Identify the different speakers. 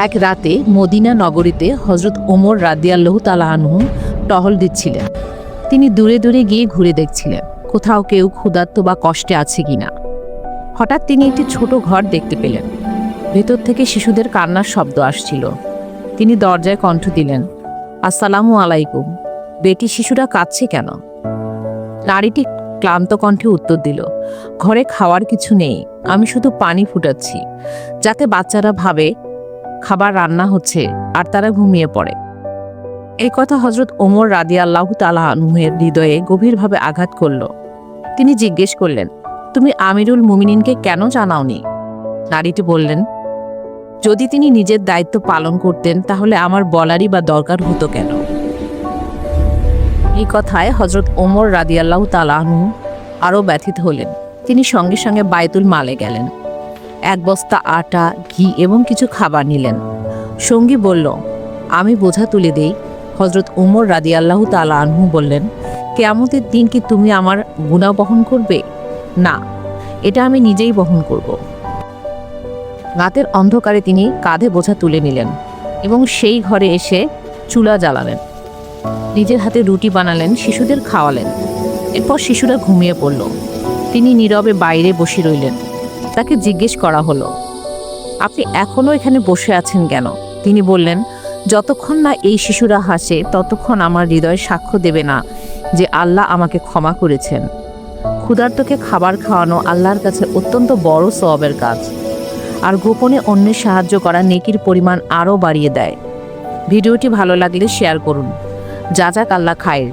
Speaker 1: এক রাতে মদিনা নগরীতে হজরত ওমর রাদিয়াল্লাহু তাআলা আনহু টহল দিচ্ছিলেন। তিনি দূরে দূরে গিয়ে ঘুরে দেখছিলেন কোথাও কেউ ক্ষুধার্ত বা কষ্টে আছে কিনা। হঠাৎ তিনি একটি ছোট ঘর দেখতে পেলেন। ভেতর থেকে শিশুদের কান্নার শব্দ আসছিল। তিনি দরজায় কণ্ঠ দিলেন, আসসালামু আলাইকুম। বেটি, শিশুরা কাঁদছে কেন? নারীটি ক্লান্ত কণ্ঠে উত্তর দিল, ঘরে খাওয়ার কিছু নেই, আমি শুধু পানি ফুটাচ্ছি যাতে বাচ্চারা ভাবে খাবার রান্না হচ্ছে আর তারা ঘুমিয়ে পড়ে। এই কথা হজরত ওমর রাদিয়াল্লাহু তাআলা আনহুর হৃদয়ে গভীরভাবে আঘাত করল। তিনি জিজ্ঞেস করলেন, তুমি আমিরুল মুমিনিনকে কেন জানাওনি? নারীটি বললেন, যদি তিনি নিজের দায়িত্ব পালন করতেন তাহলে আমার বলারই বা দরকার হতো কেন? এই কথায় হজরত ওমর রাদিয়াল্লাহু তাআলা আনহু আরও ব্যথিত হলেন। তিনি সঙ্গে সঙ্গে বায়তুল মালে গেলেন। এক বস্তা আটা, ঘি এবং কিছু খাবার নিলেন। সঙ্গী বলল, আমি বোঝা তুলে দেই। হজরত ওমর রাদিয়াল্লাহু তাআলা আনহু বললেন, কিয়ামতের দিন কি তুমি আমার গুনাহ বহন করবে? না, এটা আমি নিজেই বহন করব। রাতের অন্ধকারে তিনি কাঁধে বোঝা তুলে নিলেন এবং সেই ঘরে এসে চুলা জ্বালালেন। নিজের হাতে রুটি বানালেন, শিশুদের খাওয়ালেন। এরপর শিশুরা ঘুমিয়ে পড়ল। তিনি নীরবে বাইরে বসে রইলেন। তাকে জিজ্ঞেস করা হলো, আপনি এখনও এখানে বসে আছেন কেন? তিনি বললেন, যতক্ষণ না এই শিশুরা হাসে ততক্ষণ আমার হৃদয় সাক্ষ্য দেবে না যে আল্লাহ আমাকে ক্ষমা করেছেন। ক্ষুধার্তকে খাবার খাওয়ানো আল্লাহর কাছে অত্যন্ত বড় সওয়াবের কাজ, আর গোপনে অন্যের সাহায্য করা নেকির পরিমাণ আরও বাড়িয়ে দেয়। ভিডিওটি ভালো লাগলে শেয়ার করুন। জাযাক আল্লাহ খায়ের।